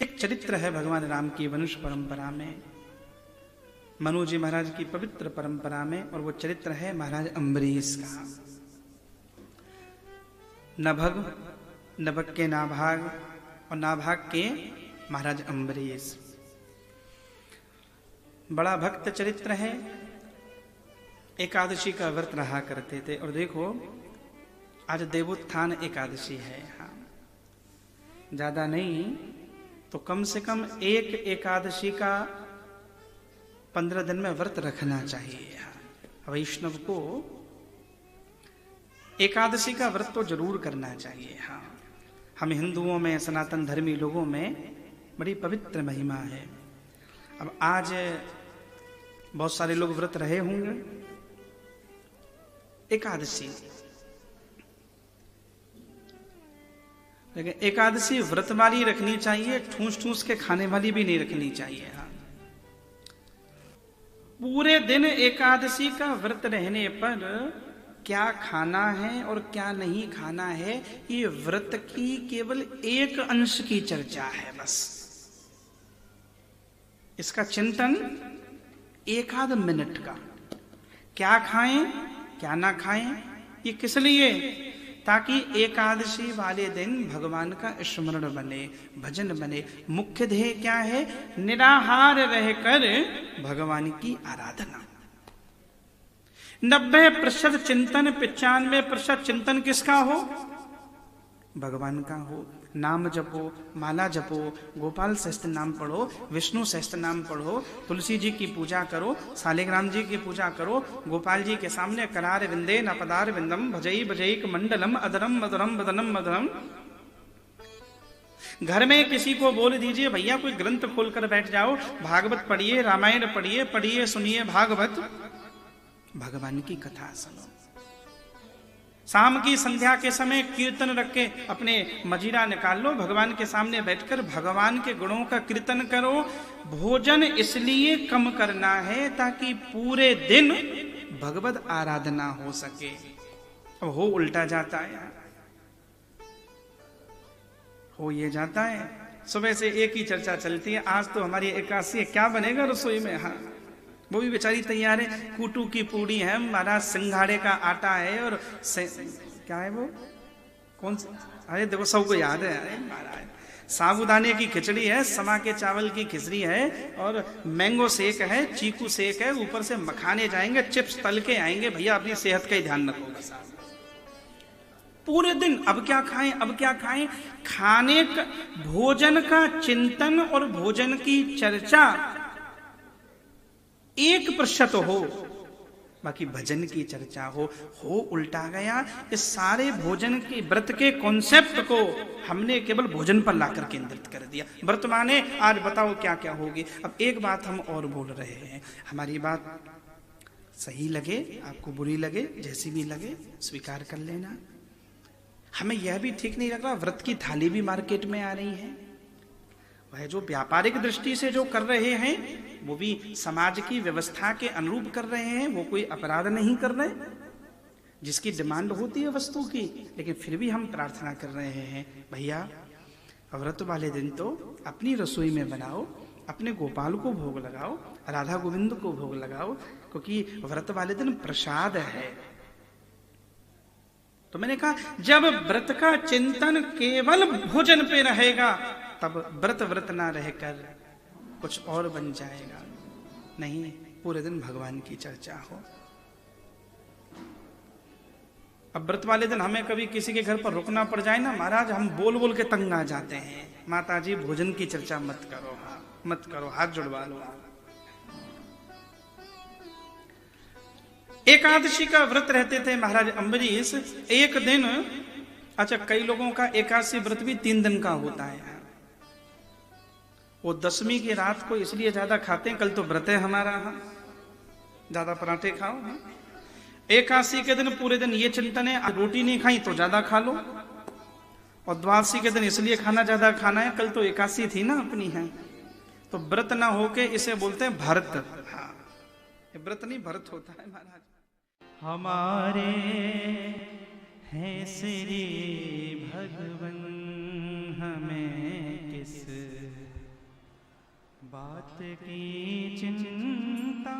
एक चरित्र है भगवान राम की वंश परंपरा में, मनु जी महाराज की पवित्र परंपरा में, और वो चरित्र है महाराज अम्बरीश का। नभग, नभग के नाभाग और नाभाग के महाराज अम्बरीश। बड़ा भक्त चरित्र है। एकादशी का व्रत रहा करते थे। और देखो आज देवोत्थान एकादशी है। हाँ, ज्यादा नहीं तो कम से कम एक एकादशी का 15 दिन में व्रत रखना चाहिए। वैष्णव को एकादशी का व्रत तो जरूर करना चाहिए। हाँ, हम हिंदुओं में, सनातन धर्मी लोगों में बड़ी पवित्र महिमा है। अब आज बहुत सारे लोग व्रत रहे होंगे एकादशी, लेकिन एकादशी व्रत वाली रखनी चाहिए, ठूस ठूस के खाने वाली भी नहीं रखनी चाहिए। हाँ, पूरे दिन एकादशी का व्रत रहने पर क्या खाना है और क्या नहीं खाना है, ये व्रत की केवल एक अंश की चर्चा है बस। इसका चिंतन एक आध मिनट का, क्या खाएं क्या ना खाएं, ये किस लिए? ताकि एकादशी वाले दिन भगवान का स्मरण बने, भजन बने। मुख्य ध्येय क्या है? निराहार रहकर भगवान की आराधना। 90% चिंतन, 95% चिंतन किसका हो? भगवान का हो। नाम जपो, माला जपो, गोपाल सहस्त्र नाम पढ़ो, विष्णु सहस्त्र नाम पढ़ो, तुलसी जी की पूजा करो, शालिग्राम जी की पूजा करो, गोपाल जी के सामने करार विंदे न पदार विंदम भजई भजईक मंडलम अदरम मदरम बदनम मदरम। घर में किसी को बोल दीजिए भैया कोई ग्रंथ खोलकर बैठ जाओ, भागवत पढ़िए, रामायण पढ़िए, पढ़िए सुनिए भागवत, भगवान की कथा सुनो। शाम की संध्या के समय कीर्तन रख के अपने मजीरा निकाल लो, भगवान के सामने बैठकर भगवान के गुणों का कीर्तन करो। भोजन इसलिए कम करना है ताकि पूरे दिन भगवत आराधना हो सके। अब हो उल्टा जाता है, हो ये जाता है। सुबह से एक ही चर्चा चलती है, आज तो हमारी एकादशी है, क्या बनेगा रसोई में? हाँ, वो भी बेचारी तैयार है, कूटू की पूड़ी है महाराज, सिंघाड़े का आटा है, और क्या है वो, कौन सा, अरे देखो सबको याद है, अरे महाराज साबूदाने की खिचड़ी है, समा के चावल की खिचड़ी है, और मैंगो शेक है, चीकू शेक है, ऊपर से मखाने जाएंगे, चिप्स तल के आएंगे। भैया अपनी सेहत का ही ध्यान रखो। पूरे दिन अब क्या खाएं, अब क्या खाएं, खाने का, भोजन का चिंतन और भोजन की चर्चा 1% हो, बाकी भजन की चर्चा हो उल्टा गया। इस सारे भोजन के व्रत के कॉन्सेप्ट को हमने केवल भोजन पर लाकर केंद्रित कर दिया। व्रत माने आज बताओ क्या क्या होगी। अब एक बात हम और बोल रहे हैं, हमारी बात सही लगे, आपको बुरी लगे, जैसी भी लगे स्वीकार कर लेना। हमें यह भी ठीक नहीं लग रहा, व्रत की थाली भी मार्केट में आ रही है। वह जो व्यापारिक दृष्टि से जो कर रहे हैं वो भी समाज की व्यवस्था के अनुरूप कर रहे हैं, वो कोई अपराध नहीं कर रहे। जिसकी डिमांड होती है वस्तु की, लेकिन फिर भी हम प्रार्थना कर रहे हैं भैया व्रत वाले दिन तो अपनी रसोई में बनाओ, अपने गोपाल को भोग लगाओ, राधा गोविंद को भोग लगाओ, क्योंकि व्रत वाले दिन प्रसाद है। तो मैंने कहा जब व्रत का चिंतन केवल भोजन पे रहेगा तब व्रत ना रहकर कुछ और बन जाएगा। नहीं, पूरे दिन भगवान की चर्चा हो। अब व्रत वाले दिन हमें कभी किसी के घर पर रुकना पड़ जाए ना महाराज, हम बोल बोल के तंग आ जाते हैं, माता जी भोजन की चर्चा मत करो, हाँ मत करो, हाथ जुड़वा लो। एकादशी का व्रत रहते थे महाराज अम्बरीश। एक दिन, अच्छा कई लोगों का एकादशी व्रत भी 3 दिन का होता है। वो 10वीं की रात को इसलिए ज्यादा खाते हैं, कल तो व्रत है हमारा, हाँ ज्यादा पराठे खाओ। हाँ, एकादशी के दिन पूरे दिन ये चिंतन है, रोटी नहीं खाई तो ज्यादा खा लो, और द्वादशी के दिन इसलिए खाना ज्यादा खाना है, कल तो एकादशी थी ना अपनी है। तो व्रत ना होके इसे बोलते हैं भरत। हाँ, व्रत नहीं भरत होता है महाराज। हमारे हैं श्री भगवन, हमें किस बात की चिंता